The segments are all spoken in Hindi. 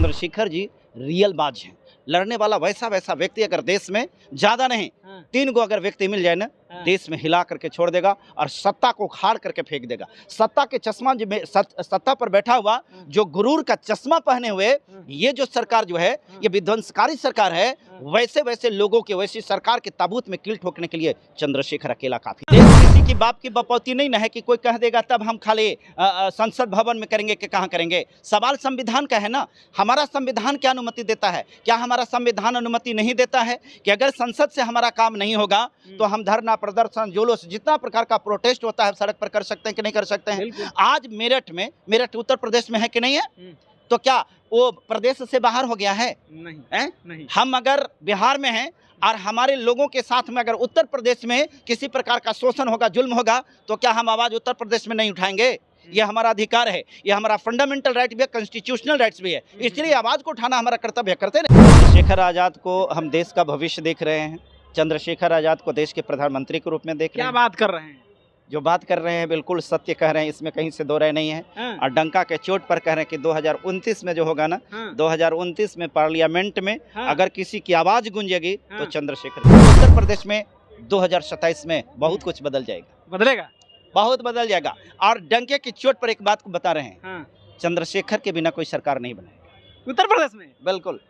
चंद्रशेखर जी रियल बाज हैं। लड़ने वाला वैसा व्यक्ति अगर देश में ज्यादा नहीं 3 गो अगर व्यक्ति मिल जाए ना, देश में हिला करके छोड़ देगा और सत्ता को उखाड़ करके फेंक देगा। सत्ता के चश्मा सत्ता पर बैठा हुआ जो गुरूर का चश्मा पहने हुए ये जो सरकार जो है ये विध्वंसकारी सरकार है। वैसे लोगों के वैसी सरकार के ताबूत में कील ठोकने के लिए चंद्रशेखर अकेला काफी। किसी की बाप की बपौती नहीं ना है कि कोई कह देगा तब हम खाली संसद भवन में करेंगे कि कहाँ करेंगे। सवाल संविधान का है ना, हमारा संविधान क्या अनुमति देता है? क्या हमारा संविधान अनुमति नहीं देता है कि अगर संसद से हमारा काम नहीं होगा तो हम धरना प्रदर्शन जुलूस जितना प्रकार का प्रोटेस्ट होता है सड़क पर कर सकते हैं कि नहीं कर सकते हैं? आज मेरठ उत्तर प्रदेश में है कि नहीं है? तो क्या वो प्रदेश से बाहर हो गया है? नहीं। हम अगर बिहार में हैं और हमारे लोगों के साथ में अगर उत्तर प्रदेश में किसी प्रकार का शोषण होगा, जुल्म होगा, तो क्या हम आवाज उत्तर प्रदेश में नहीं उठाएंगे? ये हमारा अधिकार है, ये हमारा फंडामेंटल राइट भी है, कॉन्स्टिट्यूशनल राइट्स भी है, इसलिए आवाज को उठाना हमारा कर्तव्य है। करते हैं। चंद्रशेखर आजाद को हम देश का भविष्य देख रहे हैं। चंद्रशेखर आजाद को देश के प्रधानमंत्री के रूप में देख रहे हैं। क्या बात कर रहे हैं? जो बात कर रहे हैं बिल्कुल सत्य कह रहे हैं, इसमें कहीं से दो राय नहीं है। और डंका के चोट पर कह रहे हैं कि 2029 में जो होगा ना, 2029 में पार्लियामेंट में अगर किसी की आवाज गूंजेगी तो चंद्रशेखर। उत्तर प्रदेश में 2027 में बहुत कुछ बदल जाएगा, बदलेगा, बहुत बदल जाएगा। और डंके की चोट पर एक बात को बता रहे हैं, चंद्रशेखर के बिना कोई सरकार नहीं बनेगी उत्तर प्रदेश में। बिल्कुल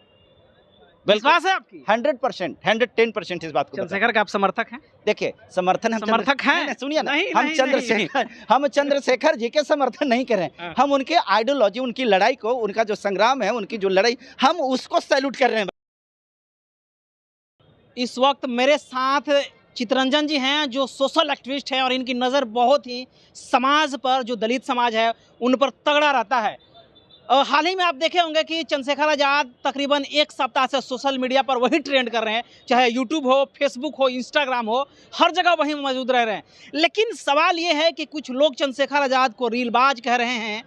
विश्वास है आपकी? 100%, 110% इस बात को। चंद्रशेखर का आप समर्थक हैं? देखिए समर्थन हम समर्थक हैं, सुनिए ना, हम चंद्रशेखर जी के समर्थन नहीं कर रहे हैं। हम उनके आइडियोलॉजी, उनकी लड़ाई को, उनका जो संग्राम है, उनकी जो लड़ाई, हम उसको सैल्यूट कर रहे हैं। इस वक्त मेरे साथ चितरंजन जी हैं जो सोशल एक्टिविस्ट हैं और इनकी नज़र बहुत ही समाज पर, जो दलित समाज है उन पर तगड़ा रहता है। हाल ही में आप देखे होंगे कि चंद्रशेखर आजाद तकरीबन 1 सप्ताह से सोशल मीडिया पर वही ट्रेंड कर रहे हैं, चाहे यूट्यूब हो, फेसबुक हो, इंस्टाग्राम हो, हर जगह वही मौजूद रह रहे हैं। लेकिन सवाल ये है कि कुछ लोग चंद्रशेखर आजाद को रीलबाज कह रहे हैं,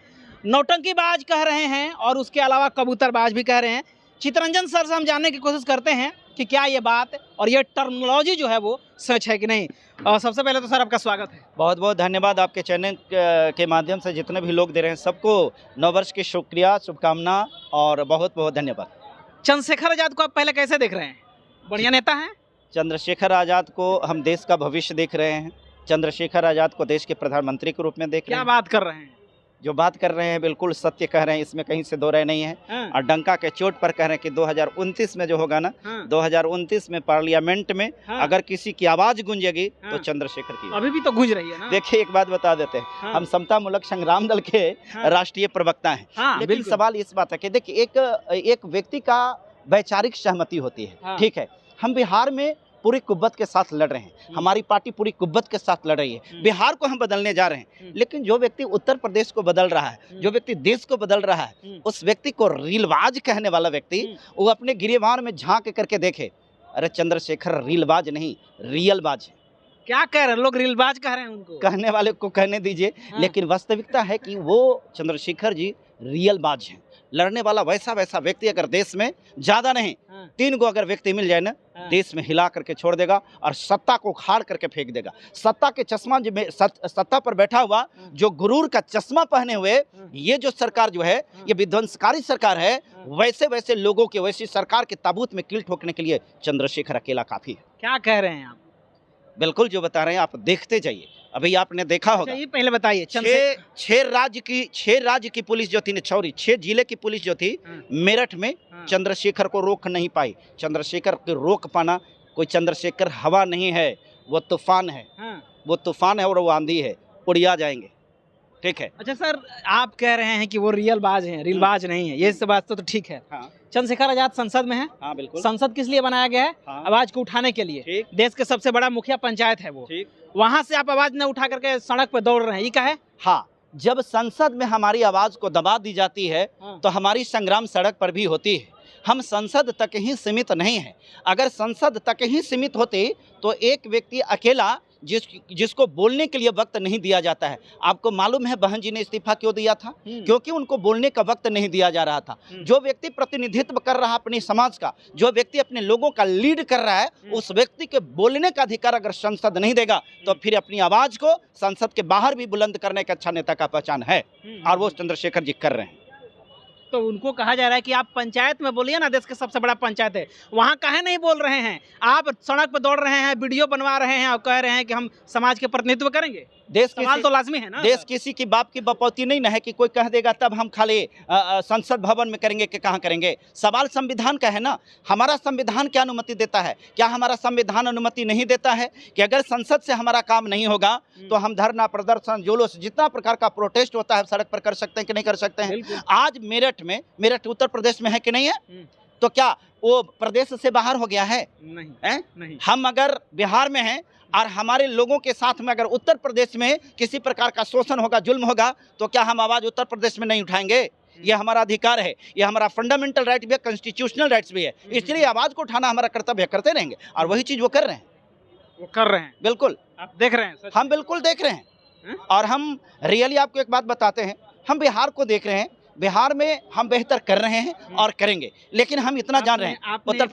नौटंकीबाज कह रहे हैं और उसके अलावा कबूतरबाज भी कह रहे हैं। चितरंजन सर से हम जानने की कोशिश करते हैं कि क्या ये बात और ये टर्मिनोलॉजी जो है वो सच है कि नहीं। सबसे पहले तो सर आपका स्वागत है। बहुत बहुत धन्यवाद। आपके चैनल के माध्यम से जितने भी लोग दे रहे हैं सबको नववर्ष की शुक्रिया, शुभकामना और बहुत बहुत धन्यवाद। चंद्रशेखर आजाद को आप पहले कैसे देख रहे हैं? बढ़िया नेता हैं? चंद्रशेखर आजाद को हम देश का भविष्य देख रहे हैं। चंद्रशेखर आजाद को देश के प्रधानमंत्री के रूप में देख रहे हैं। क्या बात कर रहे हैं? जो बात कर रहे हैं बिल्कुल सत्य कह रहे हैं, इसमें कहीं से दो राय नहीं है। और डंका के चोट पर कह रहे हैं कि 2029 में जो होगा ना, 2029 में पार्लियामेंट में अगर किसी की आवाज गूंजेगी तो चंद्रशेखर की। अभी भी तो गूंज रही है ना। देखिए एक बात बता देते हैं, हम समता मूलक संग्राम दल के राष्ट्रीय प्रवक्ता हैं, लेकिन सवाल इस बात है कि देखिए एक व्यक्ति का वैचारिक सहमति होती है, ठीक है। हम बिहार में पूरी कुव्वत के साथ लड़ रहे हैं, हमारी पार्टी पूरी कुव्वत के साथ लड़ रही है। बिहार को हम बदलने जा रहे हैं, लेकिन जो व्यक्ति उत्तर प्रदेश को बदल रहा है, जो व्यक्ति देश को बदल रहा है, उस व्यक्ति को रीलबाज कहने वाला व्यक्ति वो अपने गिरेबान में झांक करके देखे, अरे चंद्रशेखर रीलबाज नहीं रियलबाज है। क्या कह रहे हैं लोग? रीलबाज कह रहे हैं उनको? कहने वाले को कहने दीजिए, लेकिन वास्तविकता है कि वो चंद्रशेखर जी रियलबाज हैं। लड़ने वाला वैसा व्यक्ति अगर देश में ज्यादा नहीं 3 गो अगर व्यक्ति मिल जाए ना, देश में हिला करके छोड़ देगा और सत्ता को उखाड़ करके फेंक देगा। सत्ता के चश्मा सत्ता पर बैठा हुआ जो गुरूर का चश्मा पहने हुए ये जो सरकार जो है ये विध्वंसकारी सरकार है। वैसे लोगों के वैसी सरकार के ताबूत में कील ठोकने के लिए चंद्रशेखर अकेला काफी है। क्या कह रहे हैं आप? बिल्कुल जो बता रहे हैं आप देखते जाइए। अभी आपने देखा होगा, ये पहले बताइए, 6 राज्य की पुलिस जो थी, 6 जिले की पुलिस जो थी मेरठ में चंद्रशेखर को रोक नहीं पाई। चंद्रशेखर को रोक पाना कोई चंद्रशेखर हवा नहीं है, वो तूफान है। वो तूफान है और वो आंधी है, उड़िया जाएंगे, ठीक है। अच्छा सर, आप कह रहे हैं कि वो रीलबाज हैं, रीलबाज नहीं है, ये सब बात तो ठीक है। चंद्रशेखर आजाद संसद में है। हाँ बिल्कुल। संसद किस लिए बनाया गया है? आवाज को उठाने के लिए। देश के सबसे बड़ा मुखिया पंचायत है वो, वहाँ से आप आवाज न उठा करके सड़क पर दौड़ रहे हैं, ये क्या है? हाँ, जब संसद में हमारी आवाज को दबा दी जाती है तो हमारी संग्राम सड़क पर भी होती है। हम संसद तक ही सीमित नहीं है। अगर संसद तक ही सीमित होते तो एक व्यक्ति अकेला जिसको बोलने के लिए वक्त नहीं दिया जाता है। आपको मालूम है बहन जी ने इस्तीफा क्यों दिया था? क्योंकि उनको बोलने का वक्त नहीं दिया जा रहा था। जो व्यक्ति प्रतिनिधित्व कर रहा है अपने समाज का, जो व्यक्ति अपने लोगों का लीड कर रहा है, उस व्यक्ति के बोलने का अधिकार अगर संसद नहीं देगा तो फिर अपनी आवाज को संसद के बाहर भी बुलंद करने का अच्छा नेता का पहचान है, और वो चंद्रशेखर जी कर रहे हैं। तो उनको कहा जा रहा है कि आप पंचायत में बोलिए ना, देश के सबसे बड़ा पंचायत है, वहाँ काहे नहीं बोल रहे हैं? आप सड़क पर दौड़ रहे हैं, वीडियो बनवा रहे हैं और कह रहे हैं कि हम समाज के प्रतिनिधित्व करेंगे। देश सवाल तो लाजमी है ना। देश किसी की बाप की बपौती नहीं ना है कि कोई कह देगा तब हम खाली संसद भवन में करेंगे कि कहाँ करेंगे। सवाल संविधान का है ना, हमारा संविधान क्या अनुमति देता है? क्या हमारा संविधान अनुमति नहीं देता है कि अगर संसद से हमारा काम नहीं होगा तो हम धरना, प्रदर्शन, जुलूस, जितना प्रकार का प्रोटेस्ट होता है सड़क पर कर सकते हैं कि नहीं कर सकते हैं? आज मेरठ उत्तर प्रदेश में है कि नहीं है? तो क्या वो प्रदेश से बाहर हो गया है? नहीं। हम अगर बिहार में हैं और हमारे लोगों के साथ में अगर उत्तर प्रदेश में किसी प्रकार का शोषण होगा, जुल्म होगा, तो क्या हम आवाज उत्तर प्रदेश में नहीं उठाएंगे? ये हमारा अधिकार है, ये हमारा फंडामेंटल राइट भी है, कॉन्स्टिट्यूशनल राइट्स भी है, इसलिए आवाज को उठाना हमारा कर्तव्य, करते रहेंगे। और वही चीज वो कर रहे हैं। बिल्कुल आप देख रहे हैं? हम बिल्कुल देख रहे हैं। और हम रियली आपको एक बात बताते हैं, हम बिहार को देख रहे हैं, बिहार में हम बेहतर कर रहे हैं और करेंगे। लेकिन हम इतना जान रहे हैं, उत्तर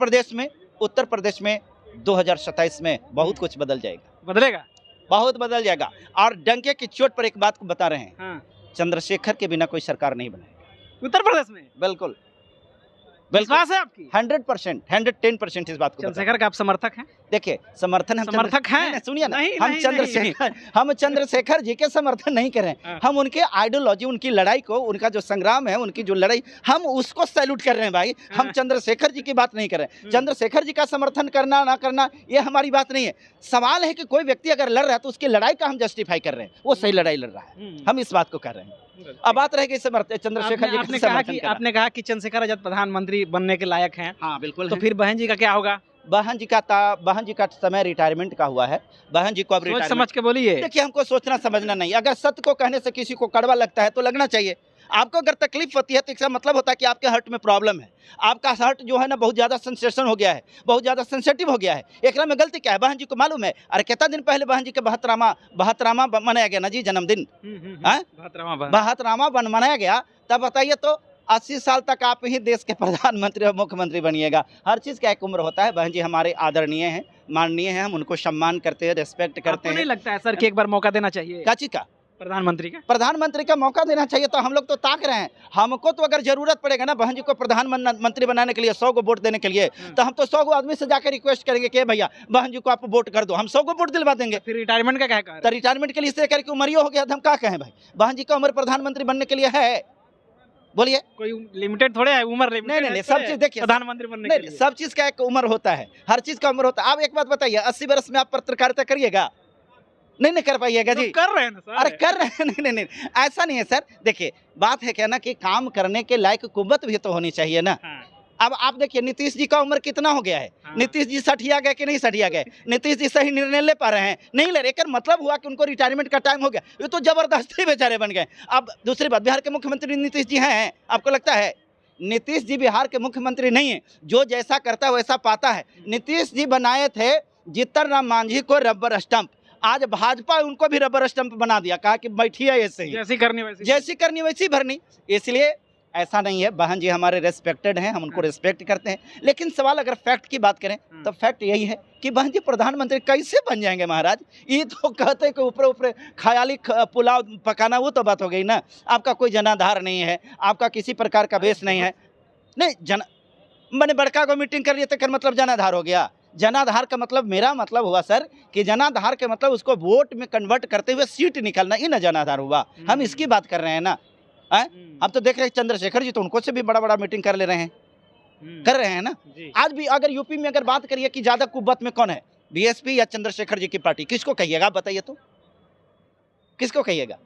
प्रदेश में 2027 में बहुत कुछ बदल जाएगा, बहुत बदल जाएगा। और डंके की चोट पर एक बात को बता रहे हैं, चंद्रशेखर के बिना कोई सरकार नहीं बनेगी उत्तर प्रदेश में। बिल्कुल विश्वास है आपकी? 100%, 110% इस बात को। चंद्रशेखर का आप समर्थक हैं? देखिए, समर्थन समर्थक हैं? सुनिए ना, नहीं, हम चंद्रशेखर जी के समर्थन नहीं कर रहे हैं, हम उनके आइडियोलॉजी, उनकी लड़ाई को, उनका जो संग्राम है, उनकी जो लड़ाई, हम उसको सैल्यूट कर रहे हैं भाई। हम चंद्रशेखर जी की बात नहीं कर रहे हैं। चंद्रशेखर जी का समर्थन करना ना करना ये हमारी बात नहीं है। सवाल है कि कोई व्यक्ति अगर लड़ रहा है तो उसकी लड़ाई का हम जस्टिफाई कर रहे हैं, वो सही लड़ाई लड़ रहा है, हम इस बात को कर रहे हैं। अब बात रहेगी चंद्रशेखर जी। आपने कहा कि चंद्रशेखर आजाद प्रधानमंत्री बनने के लायक हैं। हाँ बिल्कुल। तो फिर बहन जी का क्या होगा? बहन जी का समय रिटायरमेंट का हुआ है। बहन जी को अब सोच समझ के बोलिए। देखिए, हमको सोचना समझना नहीं, अगर सत्य को कहने से किसी को कड़वा लगता है तो लगना चाहिए। आपको अगर तकलीफ होती है तो इसका मतलब होता है कि आपके हार्ट में प्रॉब्लम है, आपका हार्ट जो है ना बहुत ज़्यादा सेंसेशन हो गया है, बहुत ज़्यादा सेंसिटिव हो गया है। एक में गलती क्या है? बहन जी को मालूम है? अरे कितना दिन पहले बहन जी के 72वां मनाया गया ना जी, जन्मदिन, 72वां मनाया गया। तब बताइए तो 80 साल तक आप ही देश के प्रधानमंत्री और मुख्यमंत्री बनिएगा। हर चीज़ का एक उम्र होता है। बहन जी हमारे आदरणीय हैं, माननीय हैं, हम उनको सम्मान करते हैं, रिस्पेक्ट करते हैं। नहीं लगता है सर कि एक बार मौका देना चाहिए? क्या चीज़ का? प्रधानमंत्री का मौका देना चाहिए। तो हम लोग तो ताक रहे हैं, हमको तो अगर जरूरत पड़ेगा ना बहन जी को प्रधानमंत्री बनाने के लिए, 100 को वोट देने के लिए, तो हम तो 100 को आदमी से जाकर रिक्वेस्ट करेंगे कि भैया बहन जी को आप वोट कर दो, हम 100 को वोट दिलवा देंगे। फिर रिटायरमेंट का क्या करें? तो रिटायरमेंट के लिए इससे करके उम्र हो गया, हम क्या कहें भाई? बहन जी का उम्र प्रधानमंत्री बनने के लिए है, बोलिए। कोई लिमिटेड थोड़े है उम्र? नहीं, सब चीज देखिए, प्रधानमंत्री बनने के लिए सब चीज का एक उम्र होता है, हर चीज का उम्र होता है। आप एक बात बताइए, 80 वर्ष में आप पत्रकारिता करिएगा? नहीं कर पाइएगा जी। कर रहे हैं ना सर। अरे कर रहे हैं। नहीं, ऐसा नहीं है सर। देखिए, बात है क्या ना कि काम करने के लायक कुव्वत भी तो होनी चाहिए ना। अब आप देखिए, नीतीश जी का उम्र कितना हो गया है? नीतीश जी सठिया गए कि नहीं सठिया गए? नीतीश जी सही निर्णय ले पा रहे हैं? नहीं ले रहे। एक मतलब हुआ कि उनको रिटायरमेंट का टाइम हो गया, ये तो जबरदस्ती बेचारे बन गए। अब दूसरी बात, बिहार के मुख्यमंत्री नीतीश जी हैं, आपको लगता है? नीतीश जी बिहार के मुख्यमंत्री नहीं है, जो जैसा करता है वैसा पाता है। नीतीश जी बनाए थे जीतन राम मांझी को रबर स्टंप, आज भाजपा उनको भी रबर स्टंप बना दिया, कहा कि बैठिए ऐसे ही, जैसी करनी वैसी भरनी। इसलिए ऐसा नहीं है, बहन जी हमारे रेस्पेक्टेड हैं, हम उनको रिस्पेक्ट करते हैं। लेकिन सवाल अगर फैक्ट की बात करें तो फैक्ट यही है कि बहन जी प्रधानमंत्री कैसे बन जाएंगे महाराज? ये तो कहते हैं कि ऊपर ख्याली पुलाव पकाना, वो तो बात हो गई ना। आपका कोई जनाधार नहीं है, आपका किसी प्रकार का बेस नहीं है। नहीं, मैंने बड़का को मीटिंग कर लिया तो मतलब जनाधार हो गया? जनाधार का मतलब, मेरा मतलब हुआ सर कि जनाधार के मतलब उसको वोट में कन्वर्ट करते हुए सीट निकालना, ये ना जनाधार हुआ। हम इसकी बात कर रहे हैं ना। अब तो देख रहे हैं चंद्रशेखर जी तो उनको से भी बड़ा मीटिंग कर ले रहे हैं, कर रहे हैं ना। आज भी अगर यूपी में अगर बात करिए कि ज्यादा कुव्वत में कौन है, बीएसपी या चंद्रशेखर जी की पार्टी, किसको कहिएगा आप बताइए तो? किसको कहिएगा?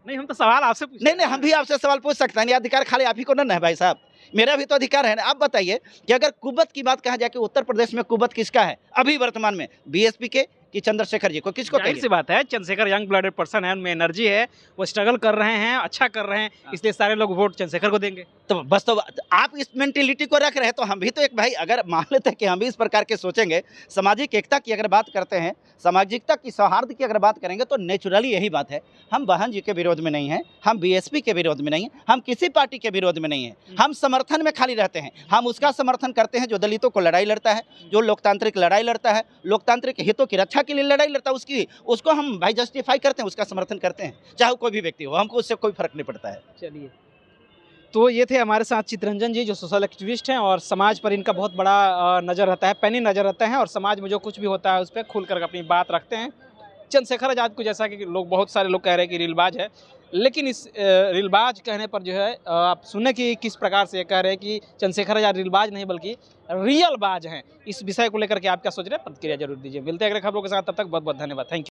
नहीं, हम तो सवाल आपसे नहीं, हम भी आपसे सवाल पूछ सकते हैं, अधिकार खाली आप ही को ना है भाई साहब, मेरा भी तो अधिकार है ना। आप बताइए कि अगर कुव्वत की बात कहा जाए कि उत्तर प्रदेश में कुव्वत किसका है अभी वर्तमान में, बीएसपी के कि चंद्रशेखर जी को? किसको? जाहिर सी बात है, चंद्रशेखर यंग ब्लडेड पर्सन है, उनमें एनर्जी है, वो स्ट्रगल कर रहे हैं, अच्छा कर रहे हैं, इसलिए सारे लोग वोट चंद्रशेखर को देंगे। तो बस, तो आप इस मेंटेलिटी को रख रहे हैं तो हम भी तो एक भाई, अगर मान लेते हैं कि हम भी इस प्रकार के सोचेंगे, सामाजिक एकता की अगर बात करते हैं, सामाजिकता की, सौहार्द की अगर बात करेंगे तो नेचुरली यही बात है। हम बहन जी के विरोध में नहीं हैं, हम बीएसपी के विरोध में नहीं हैं, हम किसी पार्टी के विरोध में नहीं हैं, हम समर्थन में खाली रहते हैं। हम उसका समर्थन करते हैं जो दलितों को लड़ाई लड़ता है, जो लोकतांत्रिक लड़ाई लड़ता है, लोकतांत्रिक हितों की रक्षा के लिए लड़ाई लड़ता है, उसको हम भाई जस्टिफाई करते हैं, उसका समर्थन करते हैं, चाहे कोई भी व्यक्ति हो, हमको उससे कोई फर्क नहीं पड़ता है। चलिए, तो ये थे हमारे साथ चितरंजन जी, जो सोशल एक्टिविस्ट हैं और समाज पर इनका बहुत बड़ा नज़र रहता है, पैनी नज़र रहता है और समाज में जो कुछ भी होता है उस पर खुलकर अपनी बात रखते हैं। चंद्रशेखर आज़ाद को जैसा कि लोग, बहुत सारे लोग कह रहे हैं कि रीलबाज है, लेकिन इस रीलबाज कहने पर जो है आप सुने कि किस प्रकार से कह रहे हैं कि चंद्रशेखर आज़ाद रीलबाज नहीं बल्कि रियल बाज हैं। इस विषय को लेकर के आप क्या सोच रहे हैं, प्रतिक्रिया जरूर दीजिए। मिलते हैं अगले खबरों के साथ, तब तक बहुत बहुत धन्यवाद, थैंक यू।